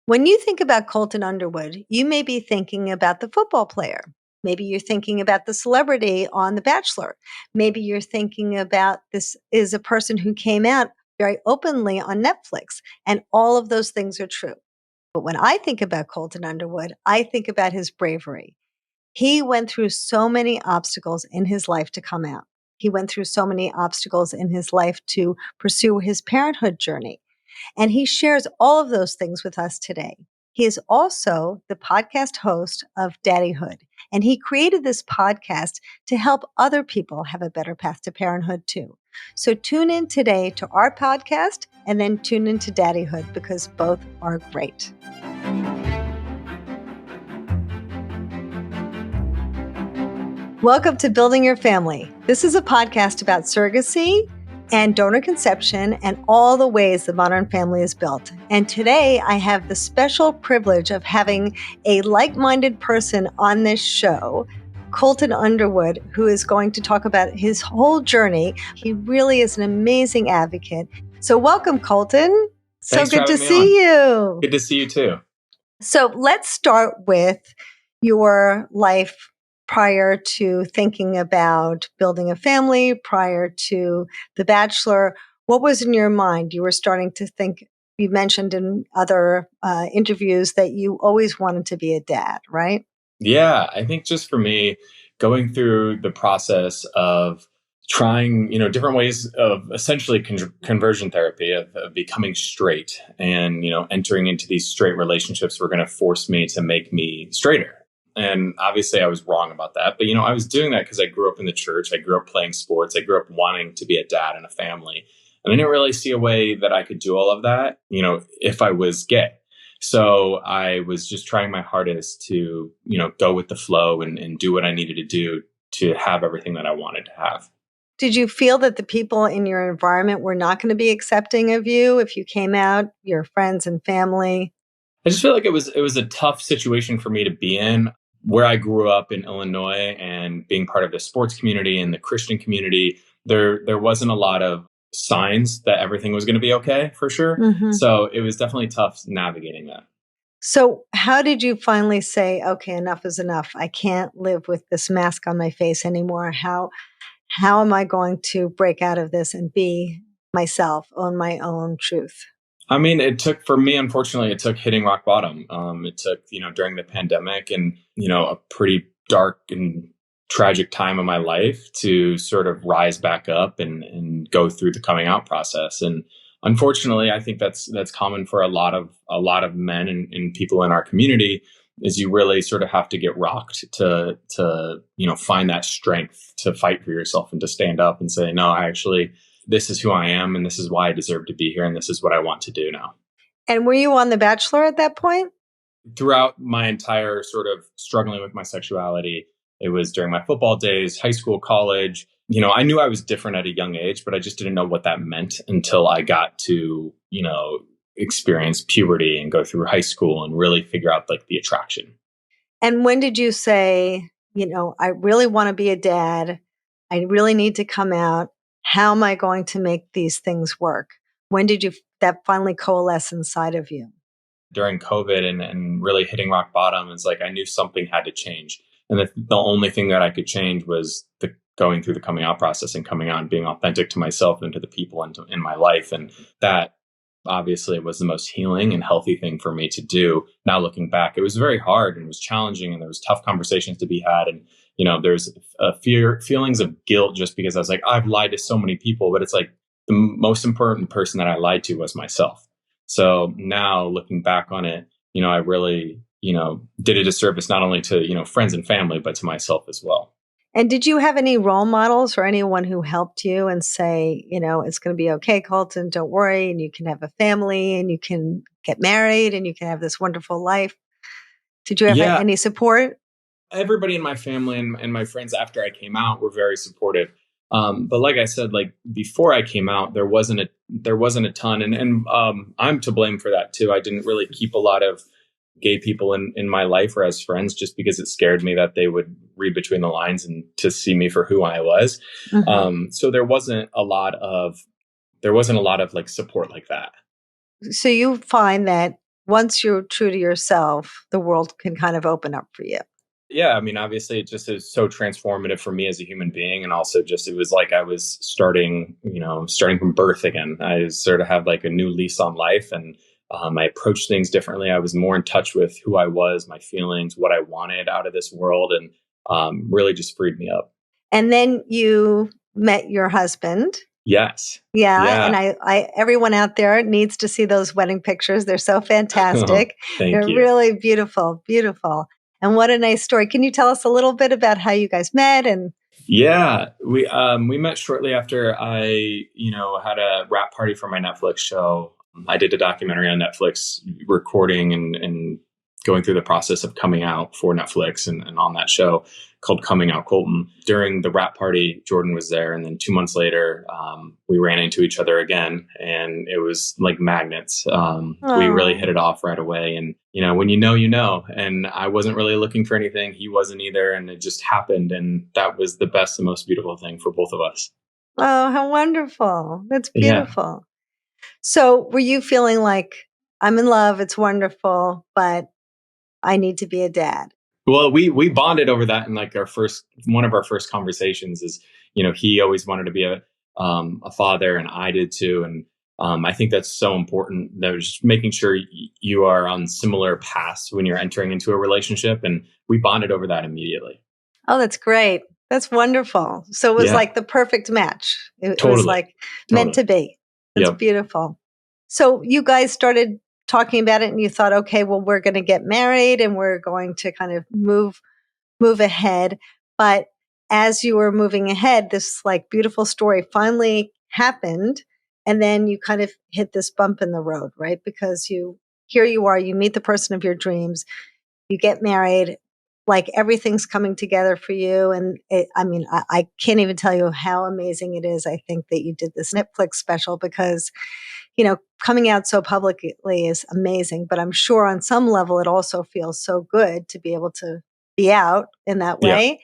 When you think about Colton Underwood, you may be thinking about the football player. Maybe you're thinking about the celebrity on The Bachelor. Maybe you're thinking about this is a person who came out very openly on Netflix. And all of those things are true. But when I think about Colton Underwood, I think about his bravery. He went through so many obstacles in his life to come out. He went through so many obstacles in his life to pursue his parenthood journey. And he shares all of those things with us today. He is also the podcast host of Daddyhood. And he created this podcast to help other people have a better path to parenthood too. So tune in today to our podcast and then tune in to Daddyhood because both are great. Welcome to Building Your Family. This is a podcast about surrogacy and donor conception and all the ways the modern family is built. And today I have the special privilege of having a like-minded person on this show, Colton Underwood, who is going to talk about his whole journey. He really is an amazing advocate. So welcome, Colton. Thanks so good to for having see me on. you. Good to see you too. So let's start with your life prior to thinking about building a family, prior to The Bachelor. What was in your mind? You were starting to think, you mentioned in other interviews that you always wanted to be a dad, right? Yeah, I think just for me, going through the process of trying, different ways of essentially conversion therapy, of becoming straight and, entering into these straight relationships were going to force me to make me straighter. And obviously I was wrong about that. But, I was doing that because I grew up in the church. I grew up playing sports. I grew up wanting to be a dad and a family. And I didn't really see a way that I could do all of that, if I was gay. So I was just trying my hardest to, go with the flow and do what I needed to do to have everything that I wanted to have. Did you feel that the people in your environment were not going to be accepting of you if you came out, your friends and family? I just feel like it was a tough situation for me to be in. Where I grew up in Illinois and being part of the sports community and the Christian community, there wasn't a lot of signs that everything was going to be okay for sure. Mm-hmm. So it was definitely tough navigating that. So how did you finally say, okay, enough is enough. I can't live with this mask on my face anymore. How am I going to break out of this and be myself, own my own truth? I mean, unfortunately, it took hitting rock bottom. It took, during the pandemic and, a pretty dark and tragic time of my life to sort of rise back up and go through the coming out process. And unfortunately, I think that's common for a lot of men and people in our community, is you really sort of have to get rocked to find that strength to fight for yourself and to stand up and say, no, this is who I am and this is why I deserve to be here and this is what I want to do now. And were you on The Bachelor at that point? Throughout my entire sort of struggling with my sexuality, it was during my football days, high school, college. I knew I was different at a young age, but I just didn't know what that meant until I got to, experience puberty and go through high school and really figure out like the attraction. And when did you say, I really want to be a dad. I really need to come out. How am I going to make these things work? When did that finally coalesce inside of you? During COVID and really hitting rock bottom, it's like I knew something had to change. And the only thing that I could change was going through the coming out process and coming out and being authentic to myself and to the people in my life. And that obviously was the most healing and healthy thing for me to do. Now looking back, it was very hard and it was challenging and there was tough conversations to be had. And there's feelings of guilt just because I was like, I've lied to so many people, but it's like the most important person that I lied to was myself. So now looking back on it, I really, did a disservice not only to, friends and family, but to myself as well. And did you have any role models or anyone who helped you and say, it's going to be okay, Colton, don't worry, and you can have a family and you can get married and you can have this wonderful life? Did you have any support? Everybody in my family and my friends after I came out were very supportive. But like I said, like before I came out, there wasn't a ton. And I'm to blame for that too. I didn't really keep a lot of gay people in my life or as friends just because it scared me that they would read between the lines and to see me for who I was. Mm-hmm. So there wasn't a lot of like support like that. So you find that once you're true to yourself, the world can kind of open up for you. Yeah, I mean, obviously, it just is so transformative for me as a human being, and also just it was like I was starting from birth again. I sort of have like a new lease on life, and I approached things differently. I was more in touch with who I was, my feelings, what I wanted out of this world, and really just freed me up. And then you met your husband. Yes, Yeah, and yeah. I everyone out there needs to see those wedding pictures. They're so fantastic. Thank They're you. really beautiful, beautiful. And what a nice story. Can you tell us a little bit about how you guys met and Yeah, we met shortly after I had a wrap party for my Netflix show. I did a documentary on Netflix, recording and going through the process of coming out for Netflix, and on that show called Coming Out Colton. During the wrap party, Jordan was there, and then 2 months later, we ran into each other again, and it was like magnets. We really oh, hit it off right away, and when you know. And I wasn't really looking for anything; he wasn't either, and it just happened, and that was the best and most beautiful thing for both of us. oh, how wonderful. That's Yeah. beautiful. So were you feeling like I'm in love, it's wonderful, but I need to be a dad? Well, we bonded over that in like our first one of our first conversations. Is he always wanted to be a father, and I did too, and I think that's so important. That was just making sure you are on similar paths when you're entering into a relationship, and we bonded over that immediately. Oh, that's great. That's wonderful. So it was Yeah, like the perfect match. It was totally, like meant totally. to be. That's Yep. beautiful. So you guys started talking about it and you thought, okay, well, we're going to get married and we're going to kind of move ahead. But as you were moving ahead, this like beautiful story finally happened. And then you kind of hit this bump in the road, right? Because here you are, you meet the person of your dreams, you get married, like everything's coming together for you. And I can't even tell you how amazing it is. I think that you did this Netflix special because, coming out so publicly is amazing, but I'm sure on some level it also feels so good to be able to be out in that Yeah. way.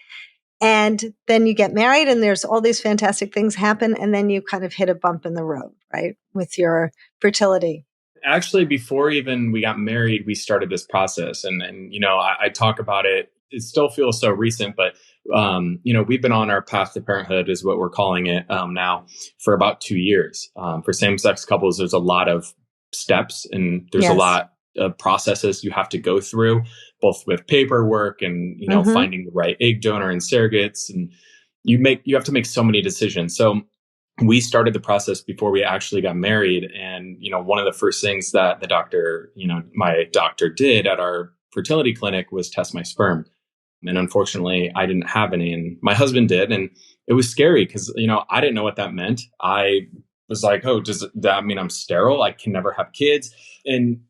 And then you get married and there's all these fantastic things happen. And then you kind of hit a bump in the road, right? With your fertility. Actually, before even we got married, we started this process, and I talk about it. It still feels so recent, but we've been on our path to parenthood, is what we're calling it now, for about 2 years. For same-sex couples, there's a lot of steps, and there's a Yes. lot of processes you have to go through, both with paperwork and Hmm. finding the right egg donor and surrogates, and you have to make so many decisions. So we started the process before we actually got married. And one of the first things that the doctor, my doctor, did at our fertility clinic was test my sperm. And unfortunately, I didn't have any, and my husband did. And it was scary because I didn't know what that meant. I was like, oh, does that mean I'm sterile? I can never have kids? And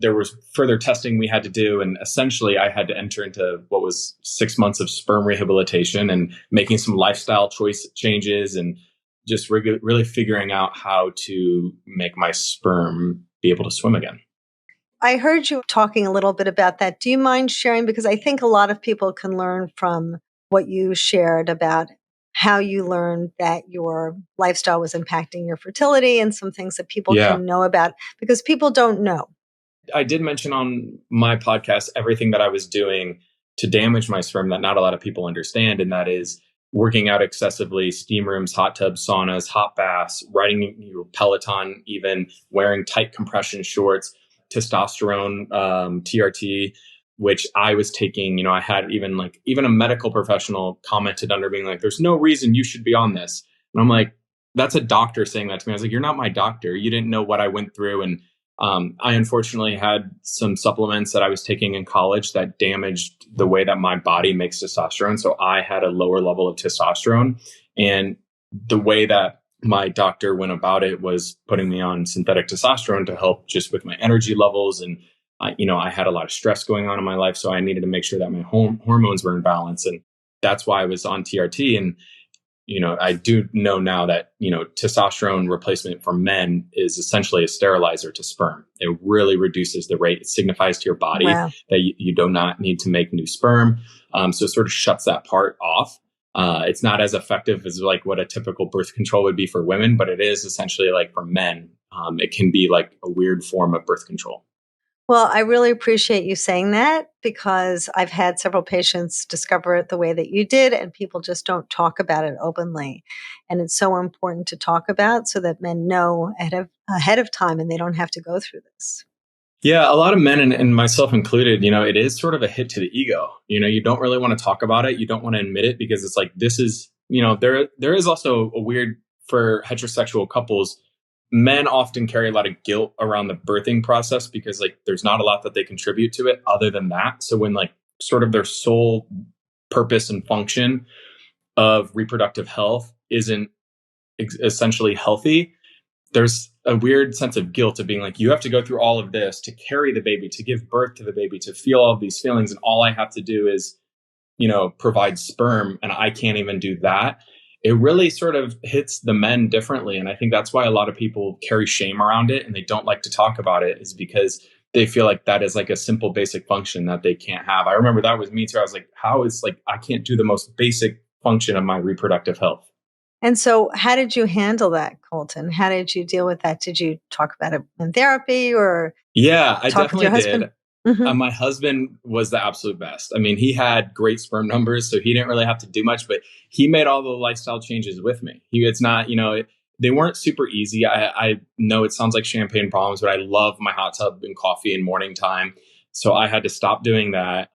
there was further testing we had to do, and essentially I had to enter into what was 6 months of sperm rehabilitation and making some lifestyle choice changes, and just really figuring out how to make my sperm be able to swim again. I heard you talking a little bit about that. Do you mind sharing? Because I think a lot of people can learn from what you shared about how you learned that your lifestyle was impacting your fertility and some things that people Yeah. can know about because people don't know. I did mention on my podcast everything that I was doing to damage my sperm that not a lot of people understand. And that is working out excessively, steam rooms, hot tubs, saunas, hot baths, riding your Peloton, even wearing tight compression shorts, testosterone, TRT, which I was taking. I had even a medical professional commented under being like, there's no reason you should be on this. And I'm like, that's a doctor saying that to me. I was like, you're not my doctor. You didn't know what I went through. And I unfortunately had some supplements that I was taking in college that damaged the way that my body makes testosterone. So I had a lower level of testosterone. And the way that my doctor went about it was putting me on synthetic testosterone to help just with my energy levels. And, I had a lot of stress going on in my life. So I needed to make sure that my hormones were in balance. And that's why I was on TRT. And I do know now that, testosterone replacement for men is essentially a sterilizer to sperm. It really reduces the rate. It signifies to your body Wow. that you do not need to make new sperm. So it sort of shuts that part off. It's not as effective as like what a typical birth control would be for women, but it is essentially like for men. It can be like a weird form of birth control. Well, I really appreciate you saying that because I've had several patients discover it the way that you did, and people just don't talk about it openly. And it's so important to talk about so that men know ahead of time and they don't have to go through this. Yeah, a lot of men and myself included, it is sort of a hit to the ego. You don't really want to talk about it. You don't want to admit it because it's like this is, there is also a weird for heterosexual couples. Men often carry a lot of guilt around the birthing process because like there's not a lot that they contribute to it other than that. So when like sort of their sole purpose and function of reproductive health isn't essentially healthy, there's a weird sense of guilt of being like, you have to go through all of this to carry the baby, to give birth to the baby, to feel all of these feelings. And all I have to do is, provide sperm. And I can't even do that. It really sort of hits the men differently. And I think that's why a lot of people carry shame around it and they don't like to talk about it, is because they feel like that is like a simple basic function that they can't have. I remember that was me too. I was like, how is like, I can't do the most basic function of my reproductive health. And so, how did you handle that, Colton? How did you deal with that? Did you talk about it in therapy or Yeah, I talk with your definitely husband? did. Hmm. My husband was the absolute best. I mean, he had great sperm numbers, so he didn't really have to do much, but he made all the lifestyle changes with me. It's not, they weren't super easy. I know it sounds like champagne problems, but I love my hot tub and coffee in morning time. So I had to stop doing that.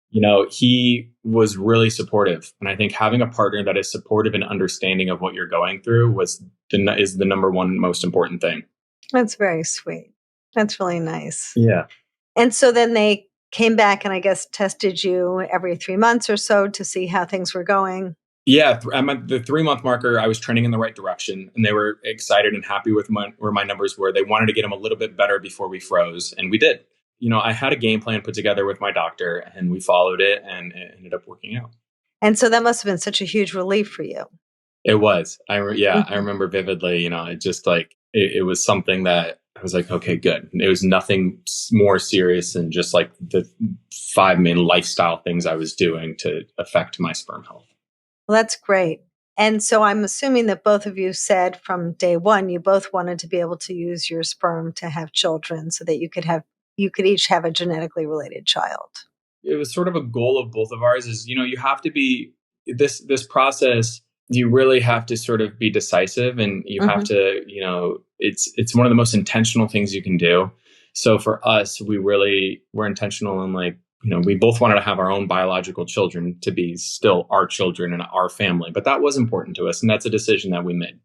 He was really supportive. And I think having a partner that is supportive and understanding of what you're going through is the number one most important thing. That's very sweet. That's really nice. Yeah. And so then they came back and I guess tested you every 3 months or so to see how things were going. Yeah, I'm at the 3 month marker. I was trending in the right direction, and they were excited and happy with where my numbers were. They wanted to get them a little bit better before we froze, and we did. I had a game plan put together with my doctor, and we followed it, and it ended up working out. And so that must have been such a huge relief for you. It was. I Mhm. remember vividly. It just like it was something that I was like, okay, good. It was nothing more serious than just like the 5 main lifestyle things I was doing to affect my sperm health. Well, that's great. And so I'm assuming that both of you said from day one, you both wanted to be able to use your sperm to have children so that you could each have a genetically related child. It was sort of a goal of both of ours. Is you have to be this process. You really have to sort of be decisive, and you have Hmm. to it's one of the most intentional things you can do. So for us, we really were intentional, and like we both wanted to have our own biological children to be still our children and our family, but that was important to us, and that's a decision that we made.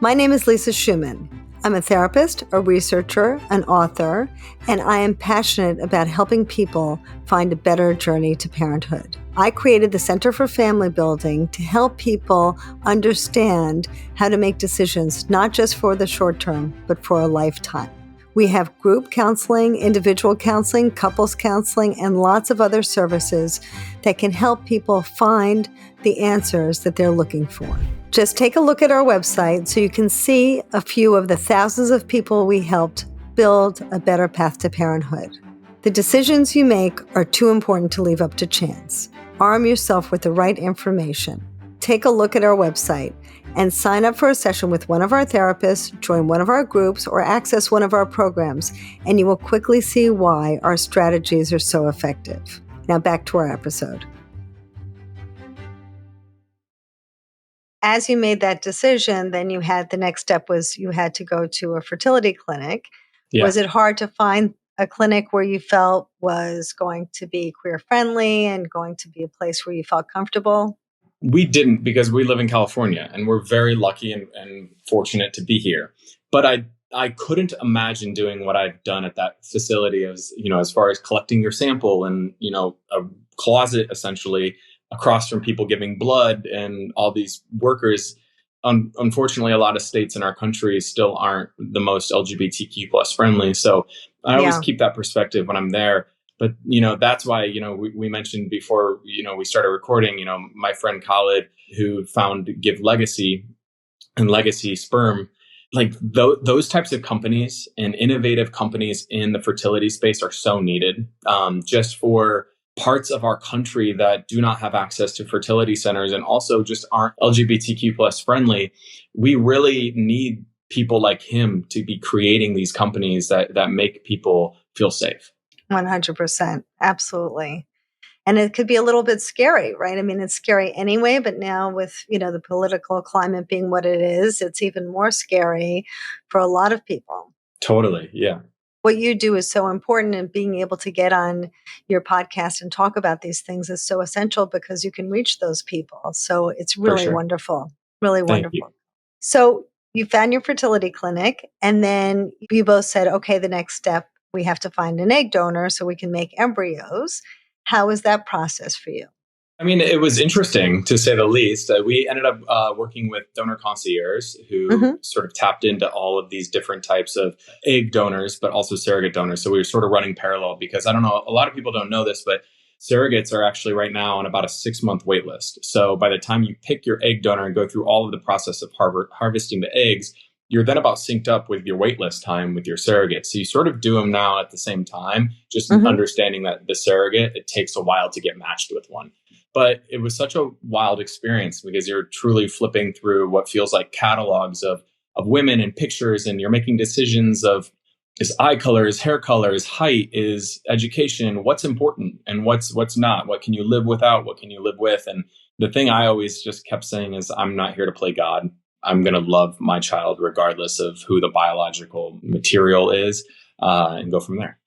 My name is Lisa Schumann. I'm a therapist, a researcher, an author, and I am passionate about helping people find a better journey to parenthood. I created the Center for Family Building to help people understand how to make decisions, not just for the short term, but for a lifetime. We have group counseling, individual counseling, couples counseling, and lots of other services that can help people find the answers that they're looking for. Just take a look at our website so you can see a few of the thousands of people we helped build a better path to parenthood. The decisions you make are too important to leave up to chance. Arm yourself with the right information. Take a look at our website and sign up for a session with one of our therapists, join one of our groups, or access one of our programs, and you will quickly see why our strategies are so effective. Now back to our episode. As you made that decision, then the next step was you had to go to a fertility clinic. Yeah. Was it hard to find a clinic where you felt was going to be queer friendly and going to be a place where you felt comfortable? We didn't, because we live in California and we're very lucky and fortunate to be here. But I couldn't imagine doing what I've done at that facility, as far as collecting your sample and, a closet essentially across from people giving blood and all these workers. Unfortunately, a lot of states in our country still aren't the most LGBTQ plus friendly. So I always Yeah. keep that perspective when I'm there. But that's why we mentioned before we started recording. My friend Khalid, who found Give Legacy and Legacy Sperm, like those types of companies and innovative companies in the fertility space are so needed. Just for parts of our country that do not have access to fertility centers and also just aren't LGBTQ plus friendly, we really need people like him to be creating these companies that make people feel safe. 100%. Absolutely. And it could be a little bit scary, right? I mean, it's scary anyway, but now with, the political climate being what it is, it's even more scary for a lot of people. Totally. Yeah. What you do is so important, and being able to get on your podcast and talk about these things is so essential because you can reach those people. So it's For really sure. wonderful, really Thank you. wonderful. So you found your fertility clinic, and then you both said, okay, the next step, we have to find an egg donor so we can make embryos. How was that process for you? I mean, it was interesting to say the least. We ended up working with donor concierges who Mm-hmm. sort of tapped into all of these different types of egg donors, but also surrogate donors. So we were sort of running parallel because I don't know, a lot of people don't know this, but surrogates are actually right now on about a 6-month wait list. So by the time you pick your egg donor and go through all of the process of harvesting the eggs, you're then about synced up with your waitlist time with your surrogate. So you sort of do them now at the same time, just Mm-hmm. understanding that the surrogate, it takes a while to get matched with one. But it was such a wild experience because you're truly flipping through what feels like catalogs of women and pictures, and you're making decisions of is eye color, is hair color, is height, is education, what's important and what's not, what can you live without, what can you live with. And the thing I always just kept saying is I'm not here to play God. I'm going to love my child regardless of who the biological material is, and go from there.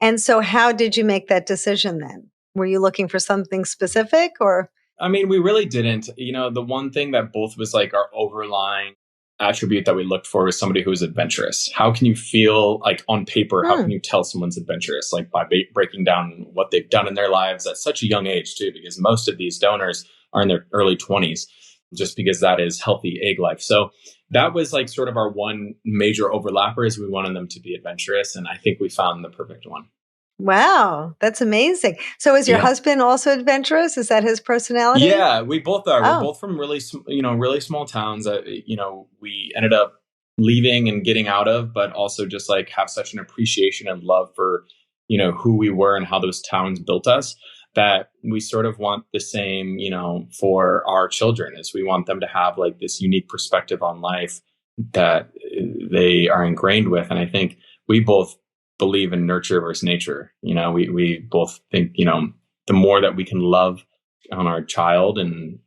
And so how did you make that decision then? Were you looking for something specific or? I mean, we really didn't. The one thing that both was like our overlying attribute that we looked for was somebody who was adventurous. How can you feel like on paper? How can you tell someone's adventurous? Like by breaking down what they've done in their lives at such a young age too, because most of these donors are in their early 20s, just because that is healthy egg life. So that was like sort of our one major overlapper is we wanted them to be adventurous. And I think we found the perfect one. Wow, that's amazing. So is your Yeah. husband also adventurous? Is that his personality? Yeah, we both are. We're Oh, both from really, really small towns that, we ended up leaving and getting out of, but also just like have such an appreciation and love for, who we were and how those towns built us that we sort of want the same, for our children is we want them to have like this unique perspective on life that they are ingrained with. And I think we both believe in nurture versus nature. We both think, the more that we can love on our child and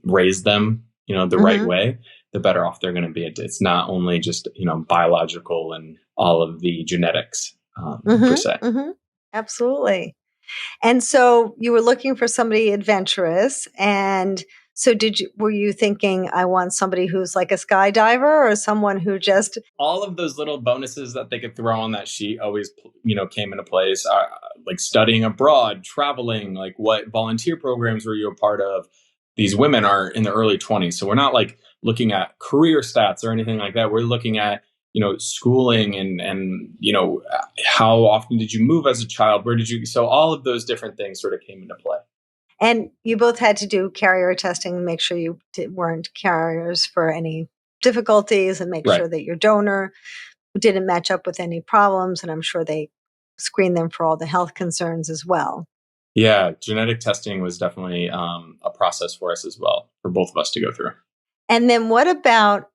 raise them, the right hmm way, the better off they're going to be. It's not only just, biological and all of the genetics per hmm se. hmm absolutely. And so you were looking for somebody adventurous. And so were you thinking, I want somebody who's like a skydiver or someone who just, All of those little bonuses that they could throw on that sheet always, came into place. Like studying abroad, traveling, like what volunteer programs were you a part of? These women are in the early 20s. So we're not like looking at career stats or anything like that. We're looking at, schooling and, how often did you move as a child? Where did you, so all of those different things sort of came into play. and you both had to do carrier testing, make sure you weren't carriers for any difficulties and make Right. sure that your donor didn't match up with any problems. And I'm sure they screened them for all the health concerns as well. Yeah. Genetic testing was definitely a process for us as well, for both of us to go through. And then what about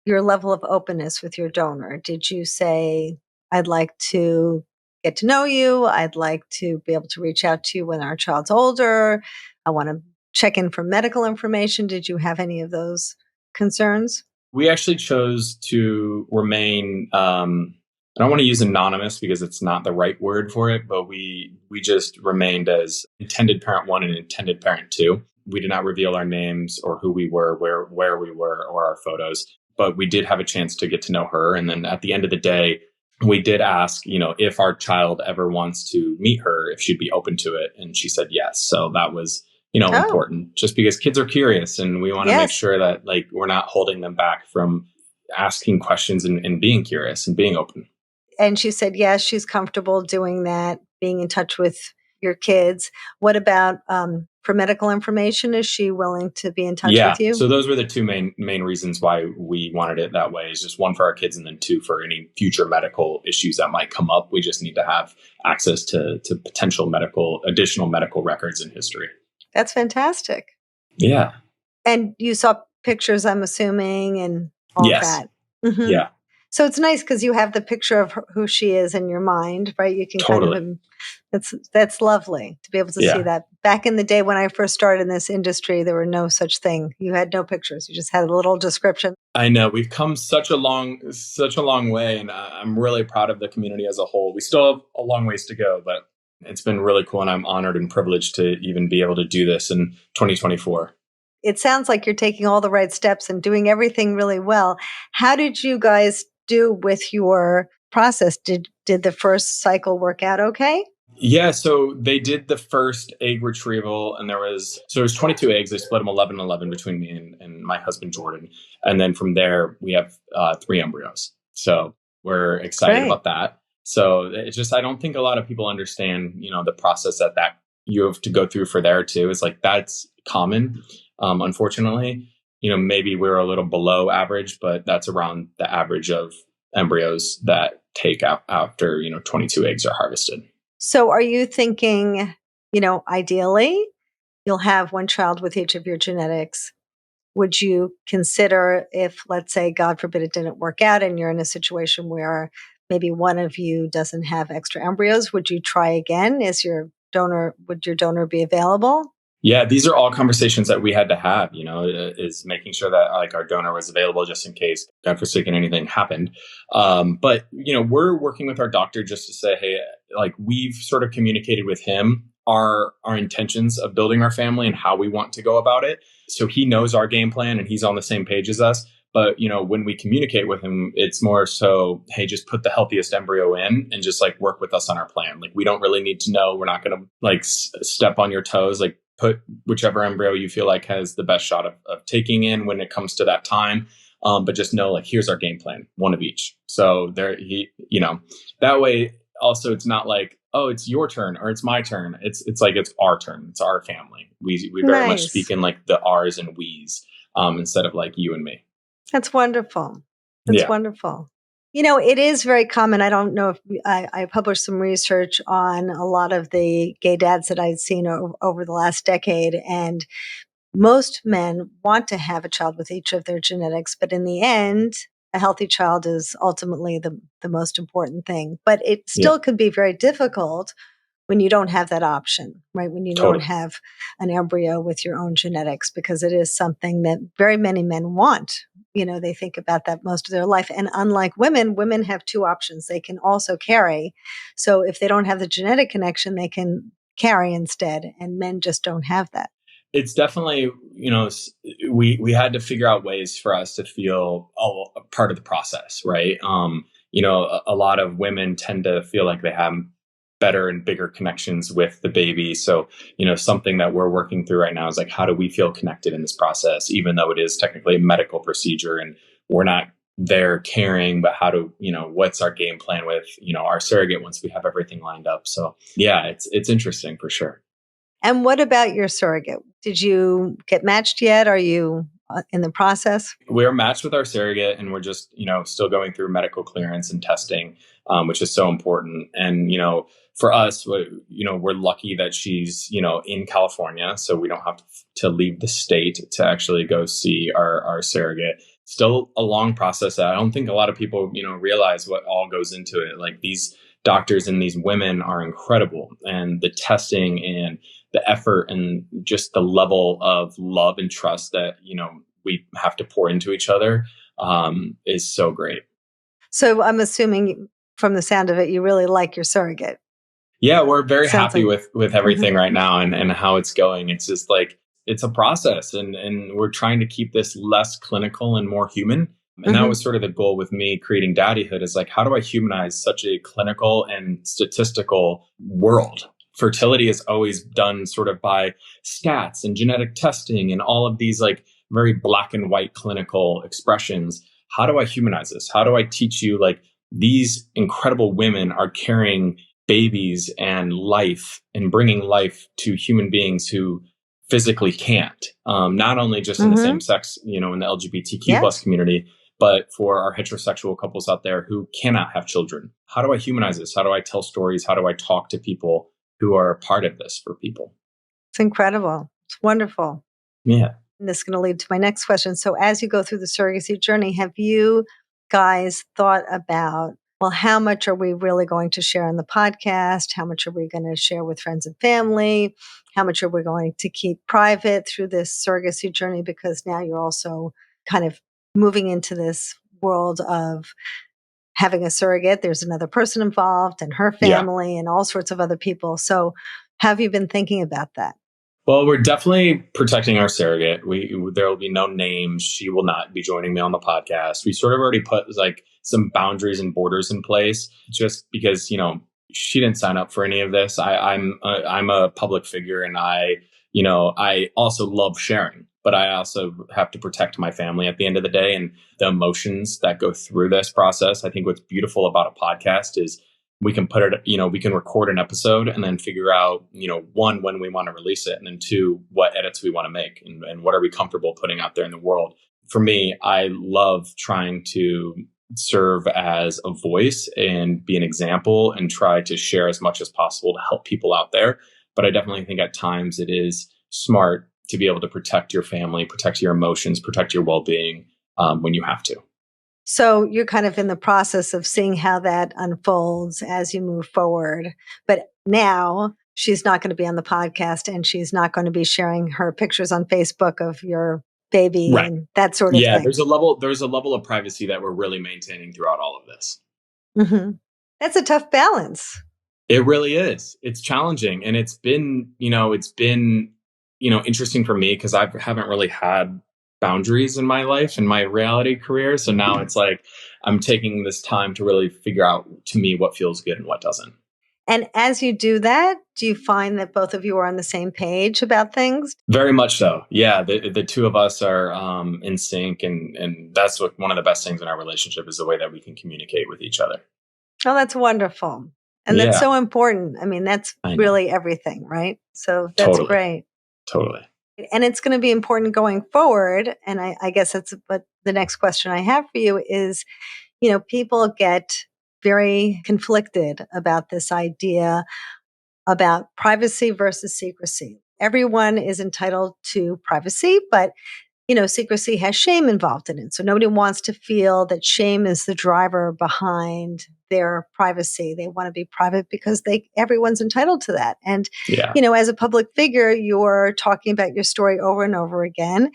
your level of openness with your donor? Did you say, I'd like to get to know you. I'd like to be able to reach out to you when our child's older. I want to check in for medical information. Did you have any of those concerns? We actually chose to remain. I don't want to use anonymous because it's not the right word for it, but we just remained as intended parent one and intended parent two. We did not reveal our names or who we were, where we were, or our photos. But we did have a chance to get to know her. And then at the end of the day, we did ask, if our child ever wants to meet her, if she'd be open to it. And she said yes. So that was, Oh, important just because kids are curious and we want to make yes. sure that like we're not holding them back from asking questions and being curious and being open. And she said, yes, she's comfortable doing that, being in touch with your kids. What about for medical information? Is she willing to be in touch Yeah. with you? So those were the two main reasons why we wanted it that way is just one for our kids and then two for any future medical issues that might come up. We just need to have access to potential additional medical records and history. That's fantastic. Yeah. And you saw pictures, I'm assuming, and all Yes. that. hmm Yeah. So it's nice because you have the picture of who she is in your mind, right? You can kind of, Totally. that's lovely to be able to see Yeah. that. Back in the day when I first started in this industry, there were no such thing. You had no pictures. You just had a little description. I know we've come such a long way, and I'm really proud of the community as a whole. We still have a long ways to go, but it's been really cool, and I'm honored and privileged to even be able to do this in 2024. It sounds like you're taking all the right steps and doing everything really well. How did you guys do with your process? Did the first cycle work out okay? Yeah, so they did the first egg retrieval, and there was 22 eggs. They split them 11-11 between me and my husband Jordan, and then from there we have 3 embryos. So we're excited Great. about that. So it's just I don't think a lot of people understand, the process that you have to go through for there too. It's like that's common, unfortunately. Maybe we're a little below average, but that's around the average of embryos that take out after 22 eggs are harvested. So are you thinking, ideally you'll have one child with each of your genetics? Would you consider if, let's say, God forbid, it didn't work out and you're in a situation where maybe one of you doesn't have extra embryos, would you try again? Would your donor be available? Yeah, these are all conversations that we had to have, is making sure that like our donor was available just in case, God forsaken, anything happened. But, we're working with our doctor just to say, hey, like we've sort of communicated with him our intentions of building our family and how we want to go about it. So he knows our game plan and he's on the same page as us. But, when we communicate with him, it's more so, hey, just put the healthiest embryo in and just like work with us on our plan. Like we don't really need to know. We're not going to like step on your toes. Like put whichever embryo you feel like has the best shot of taking in when it comes to that time. But just know, like, here's our game plan, one of each. So that way also it's not like, oh, it's your turn or it's my turn. It's like, it's our turn. It's our family. We very much speak Nice. in like the R's and we's, instead of like you and me. That's wonderful. That's Yeah. wonderful. It is very common. I don't know if I published some research on a lot of the gay dads that I'd seen over the last decade. And most men want to have a child with each of their genetics, but in the end, a healthy child is ultimately the most important thing. But it Yeah. still could be very difficult when you don't have that option, right? When you don't Totally. have an embryo with your own genetics, because it is something that very many men want. They think about that most of their life. And unlike women have two options. They can also carry. So if they don't have the genetic connection, they can carry instead. And men just don't have that. It's definitely, we had to figure out ways for us to feel a part of the process, right? A lot of women tend to feel like they have better and bigger connections with the baby. So, something that we're working through right now is like, how do we feel connected in this process, even though it is technically a medical procedure and we're not there caring, but what's our game plan with, our surrogate once we have everything lined up. So yeah, it's interesting for sure. And what about your surrogate? Did you get matched yet? Are you in the process? We're matched with our surrogate and we're just, still going through medical clearance and testing, which is so important. And, for us, we're lucky that she's, in California. So we don't have to leave the state to actually go see our surrogate. Still a long process. I don't think a lot of people, realize what all goes into it. Like these doctors and these women are incredible, and the testing and the effort and just the level of love and trust that, we have to pour into each other, is so great. So I'm assuming from the sound of it, you really like your surrogate. Yeah, we're very Sounds happy like. with Mhm. everything right now and how it's going. It's just like it's a process, and we're trying to keep this less clinical and more human. And that Mhm. was sort of the goal with me creating Daddyhood, is like, how do I humanize such a clinical and statistical world? Fertility is always done sort of by stats and genetic testing and all of these like very black and white clinical expressions. How do I humanize this? How do I teach you like these incredible women are carrying babies and life and bringing life to human beings who physically can't, not only just in the same Mhm. sex, in the LGBTQ plus Yes. community, but for our heterosexual couples out there who cannot have children. How do I humanize this? How do I tell stories? How do I talk to people who are a part of this for people? It's incredible. It's wonderful. Yeah. And this is going to lead to my next question. So as you go through the surrogacy journey, have you guys thought about, well, how much are we really going to share on the podcast? How much are we going to share with friends and family? How much are we going to keep private through this surrogacy journey? Because now you're also kind of moving into this world of having a surrogate. There's another person involved and her Yeah. family and all sorts of other people. So have you been thinking about that? Well, we're definitely protecting our surrogate. There will be no names. She will not be joining me on the podcast. We sort of already put like some boundaries and borders in place, just because she didn't sign up for any of this. I'm a public figure, and I also love sharing, but I also have to protect my family at the end of the day and the emotions that go through this process. I think what's beautiful about a podcast is we can put it, we can record an episode and then figure out, one, when we want to release it, and then two, what edits we want to make, and what are we comfortable putting out there in the world. For me, I love trying to serve as a voice and be an example and try to share as much as possible to help people out there. But I definitely think at times it is smart to be able to protect your family, protect your emotions, protect your well-being when you have to. So you're kind of in the process of seeing how that unfolds as you move forward. But now she's not going to be on the podcast and she's not going to be sharing her pictures on Facebook of your baby Right. and that sort of Yeah, thing. there's a level of privacy that we're really maintaining throughout all of this. Mm-hmm. That's a tough balance. It really is. It's challenging, and it's been interesting for me because I haven't really had boundaries in my life and my reality career. So now it's like I'm taking this time to really figure out to me what feels good and what doesn't. And as you do that, do you find that both of you are on the same page about things? Very much so. Yeah, the two of us are in sync, and that's what one of the best things in our relationship is the way that we can communicate with each other. Oh, that's wonderful. And that's Yeah, so important. I mean, that's I know. really everything, right? So that's Totally, great. totally. And it's going to be important going forward. And I guess that's what the next question I have for you is, people get very conflicted about this idea about privacy versus secrecy. Everyone is entitled to privacy, but secrecy has shame involved in it. So nobody wants to feel that shame is the driver behind their privacy. They want to be private because everyone's entitled to that. And, Yeah, as a public figure, you're talking about your story over and over again.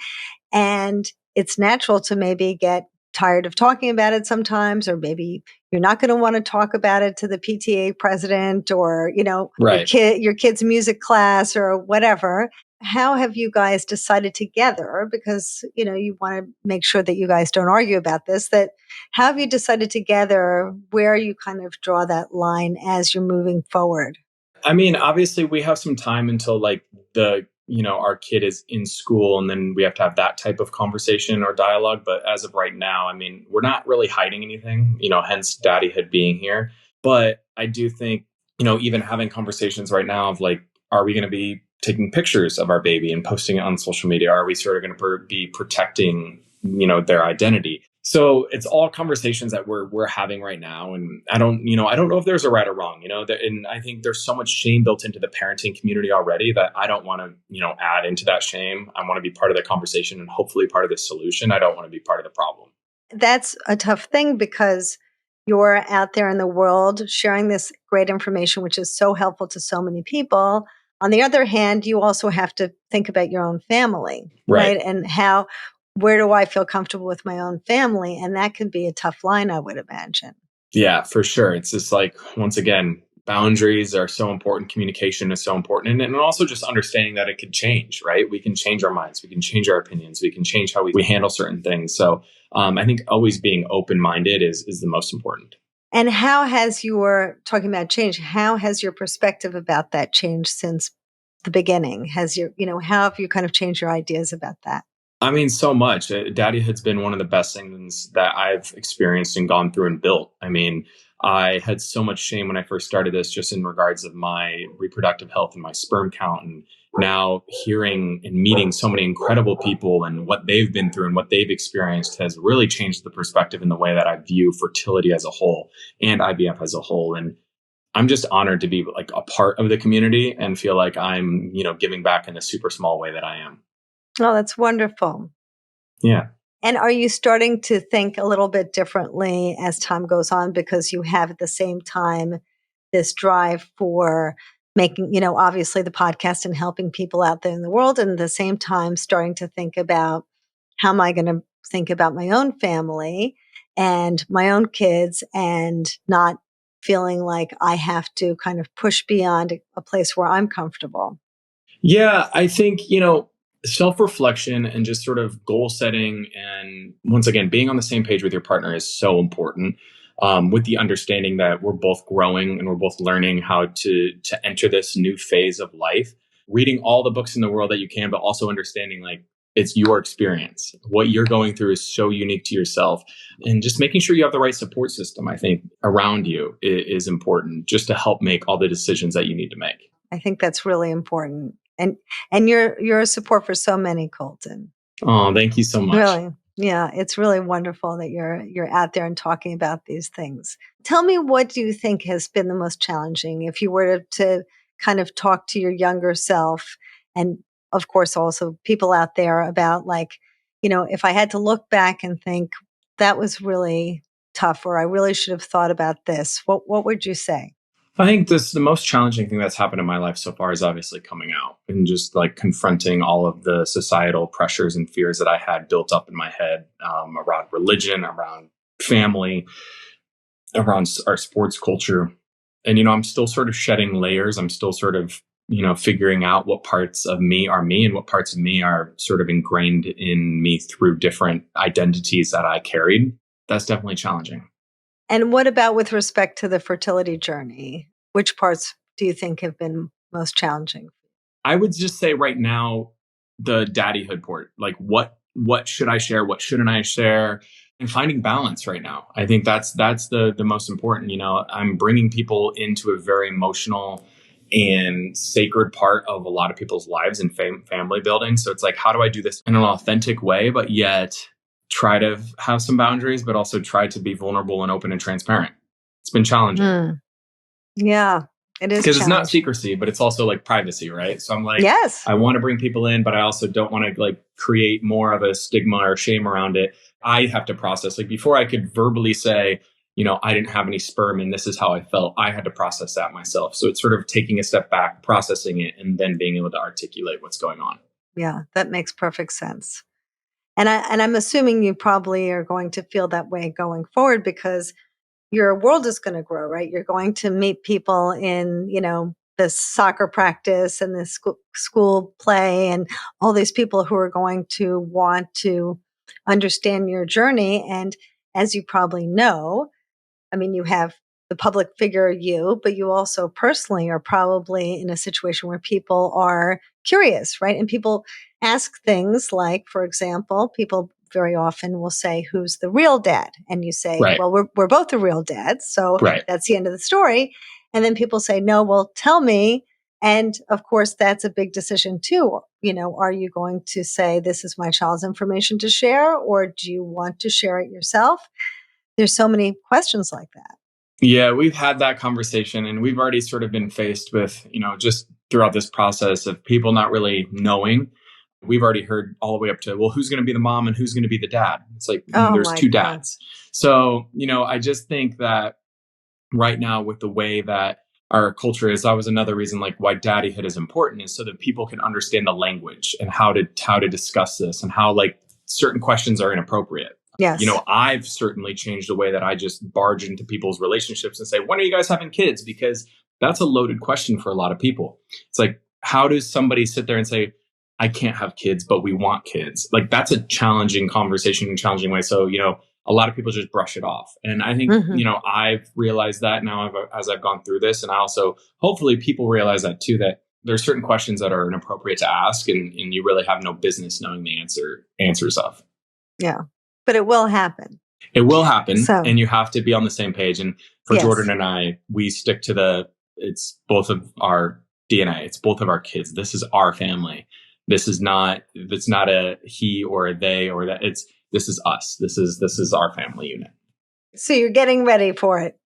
And it's natural to maybe get tired of talking about it sometimes, or maybe you're not going to want to talk about it to the PTA president or, right. your kid's music class or whatever. How have you guys decided together? Because, you want to make sure that you guys don't argue about this, that how have you decided together where you kind of draw that line as you're moving forward? I mean, obviously, we have some time until like our kid is in school, and then we have to have that type of conversation or dialogue. But as of right now, I mean, we're not really hiding anything, hence Daddyhood being here. But I do think, even having conversations right now of like, are we going to be taking pictures of our baby and posting it on social media? Are we sort of going to be protecting, their identity? So it's all conversations that we're having right now, and I don't know if there's a right or wrong, and I think there's so much shame built into the parenting community already that I don't want to add into that shame. I want to be part of the conversation and hopefully part of the solution. I don't want to be part of the problem. That's a tough thing because you're out there in the world sharing this great information, which is so helpful to so many people. On the other hand, you also have to think about your own family, Right. right? And where do I feel comfortable with my own family? And that can be a tough line, I would imagine. Yeah, for sure. It's just like, once again, boundaries are so important. Communication is so important. And also just understanding that it could change, right? We can change our minds. We can change our opinions. We can change how we handle certain things. So I think always being open-minded is the most important. And talking about change, how has your perspective about that changed since the beginning? How have you kind of changed your ideas about that? I mean, so much. Daddyhood's been one of the best things that I've experienced and gone through and built. I mean, I had so much shame when I first started this, just in regards of my reproductive health and my sperm count. And now hearing and meeting so many incredible people and what they've been through and what they've experienced has really changed the perspective in the way that I view fertility as a whole and IVF as a whole. And I'm just honored to be like a part of the community and feel like I'm, giving back in a super small way that I am. Oh, that's wonderful. Yeah. And are you starting to think a little bit differently as time goes on because you have at the same time this drive for making, obviously the podcast and helping people out there in the world, and at the same time starting to think about how am I going to think about my own family and my own kids and not feeling like I have to kind of push beyond a place where I'm comfortable? Yeah, I think, self reflection and just sort of goal setting and once again, being on the same page with your partner is so important. With the understanding that we're both growing and we're both learning how to enter this new phase of life, reading all the books in the world that you can, but also understanding like it's your experience. What you're going through is so unique to yourself. And just making sure you have the right support system, I think, around you is important just to help make all the decisions that you need to make. I think that's really important. And you're a support for so many, Colton. Oh, thank you so much. Really. Yeah, it's really wonderful that you're out there and talking about these things. Tell me, what do you think has been the most challenging if you were to kind of talk to your younger self, and of course also people out there about like, if I had to look back and think that was really tough or I really should have thought about this, what would you say? I think the most challenging thing that's happened in my life so far is obviously coming out and just like confronting all of the societal pressures and fears that I had built up in my head around religion, around family, around our sports culture. And, I'm still sort of shedding layers. I'm still sort of, figuring out what parts of me are me and what parts of me are sort of ingrained in me through different identities that I carried. That's definitely challenging. And what about with respect to the fertility journey? Which parts do you think have been most challenging? I would just say right now, the daddyhood part, like what should I share? What shouldn't I share? And finding balance right now. I think that's the most important. I'm bringing people into a very emotional and sacred part of a lot of people's lives and family building. So it's like, how do I do this in an authentic way, but yet try to have some boundaries, but also try to be vulnerable and open and transparent? It's been challenging. Yeah, it is Because it's not challenging. secrecy, but it's also like privacy, right? So I'm like, Yes. I want to bring people in, but I also don't want to like create more of a stigma or shame around it. I have to process, like before I could verbally say, I didn't have any sperm and this is how I felt. I had to process that myself. So it's sort of taking a step back, processing it, and then being able to articulate what's going on. Yeah, that makes perfect sense. And I'm assuming you probably are going to feel that way going forward because your world is going to grow, right? You're going to meet people in, this soccer practice and this school play and all these people who are going to want to understand your journey. And as you probably know, I mean, you have the public figure, but you also personally are probably in a situation where people are curious, right? And people ask things like, for example, people very often will say, "Who's the real dad?" And you say, Right. "Well, we're both the real dads." So Right. that's the end of the story. And then people say, "No, well, tell me." And of course, that's a big decision too. Are you going to say, "This is my child's information to share," or do you want to share it yourself? There's so many questions like that. Yeah, we've had that conversation and we've already sort of been faced with, just throughout this process of people not really knowing. We've already heard all the way up to, well, who's going to be the mom and who's going to be the dad? It's like, Oh there's my two God. dads. So, I just think that right now with the way that our culture is, that was another reason like why daddyhood is important, is so that people can understand the language and how to discuss this and how like certain questions are inappropriate. Yes. I've certainly changed the way that I just barge into people's relationships and say, when are you guys having kids? Because that's a loaded question for a lot of people. It's like, how does somebody sit there and say, I can't have kids, but we want kids? Like, that's a challenging conversation in a challenging way. So, a lot of people just brush it off. And I think, I've realized that now as I've gone through this. And I also, hopefully people realize that too, that there's certain questions that are inappropriate to ask and you really have no business knowing the answers of. Yeah. But it will happen. It will happen. So, and you have to be on the same page. And for yes. Jordan and I, we stick to it's both of our DNA. It's both of our kids. This is our family. It's not a he or a they or that. This is us. This is our family unit. So you're getting ready for it.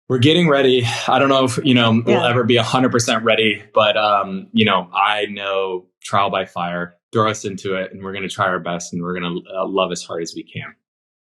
We're getting ready. I don't know if, we'll ever be 100% ready, but, I know trial by fire. throw us into it, and we're going to try our best, and we're going to love as hard as we can.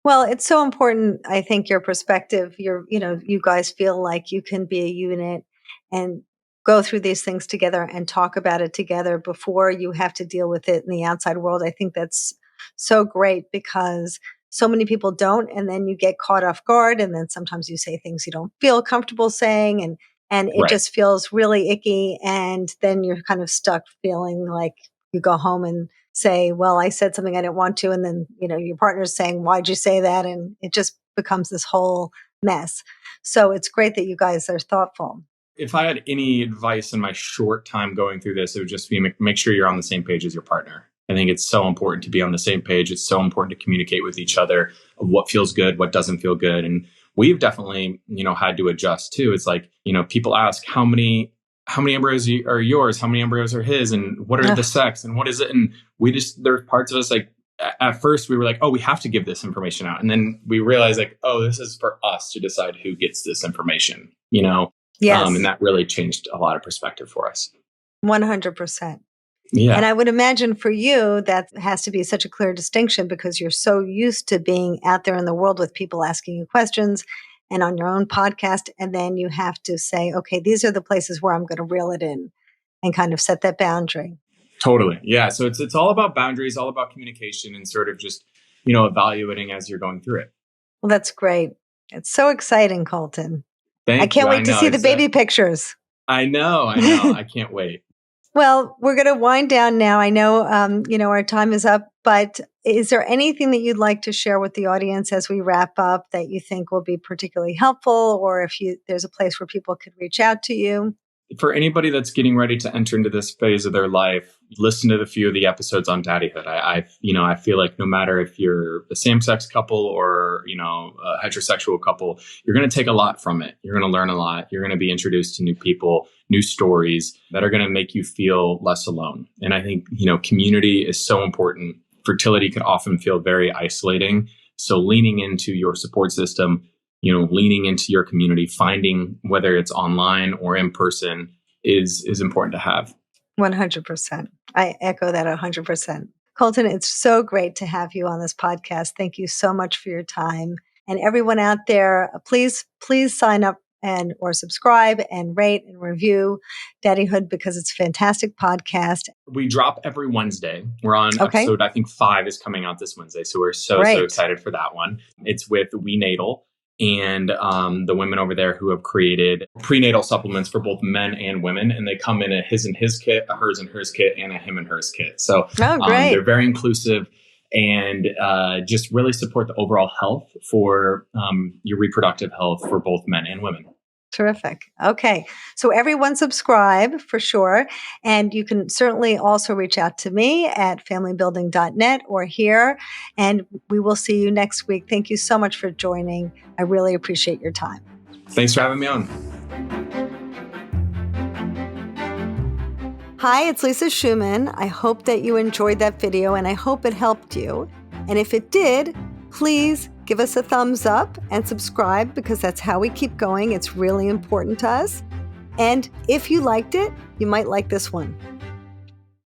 Well, it's so important, I think, your perspective, you guys feel like you can be a unit and go through these things together and talk about it together before you have to deal with it in the outside world. I think that's so great because so many people don't, and then you get caught off guard, and then sometimes you say things you don't feel comfortable saying, and it Right. just feels really icky, and then you're kind of stuck feeling like you go home and say, well, I said something I didn't want to. And then, your partner's saying, why'd you say that? And it just becomes this whole mess. So it's great that you guys are thoughtful. If I had any advice in my short time going through this, it would just be make sure you're on the same page as your partner. I think it's so important to be on the same page. It's so important to communicate with each other of what feels good, what doesn't feel good. And we've definitely, had to adjust too. It's like, people ask how many embryos are yours? How many embryos are his? And what are the sex? And what is it? And there's parts of us like, at first we were like, oh, we have to give this information out. And then we realized like, oh, this is for us to decide who gets this information, Yes. And that really changed a lot of perspective for us. 100%. Yeah. And I would imagine for you, that has to be such a clear distinction because you're so used to being out there in the world with people asking you questions and on your own podcast. And then you have to say, okay, these are the places where I'm going to reel it in and kind of set that boundary. Totally. Yeah. So it's all about boundaries, all about communication and sort of just, evaluating as you're going through it. Well, that's great. It's so exciting, Colton. I can't you. wait to see the baby pictures. I know. I can't wait. Well, we're going to wind down now. I know, our time is up, but is there anything that you'd like to share with the audience as we wrap up that you think will be particularly helpful, or if there's a place where people could reach out to you? For anybody that's getting ready to enter into this phase of their life, listen to a few of the episodes on Daddyhood. I feel like no matter if you're a same-sex couple or, a heterosexual couple, you're going to take a lot from it. You're going to learn a lot. You're going to be introduced to new people, new stories that are going to make you feel less alone. And I think, community is so important. Fertility can often feel very isolating. So leaning into your support system, leaning into your community, finding whether it's online or in person is important to have. 100%. I echo that 100%. Colton, it's so great to have you on this podcast. Thank you so much for your time. And everyone out there, please sign up or subscribe and rate and review Daddyhood because it's a fantastic podcast. We drop every Wednesday. We're on episode, I think 5 is coming out this Wednesday. So we're so excited for that one. It's with We Natal and the women over there who have created prenatal supplements for both men and women. And they come in a his and his kit, a hers and hers kit, and a him and hers kit. So they're very inclusive and just really support the overall health for your reproductive health for both men and women. Terrific. Okay. So everyone subscribe for sure. And you can certainly also reach out to me at familybuilding.net or here. And we will see you next week. Thank you so much for joining. I really appreciate your time. Thanks for having me on. Hi, it's Lisa Schumann. I hope that you enjoyed that video and I hope it helped you. And if it did, please give us a thumbs up and subscribe because that's how we keep going. It's really important to us. And if you liked it, you might like this one.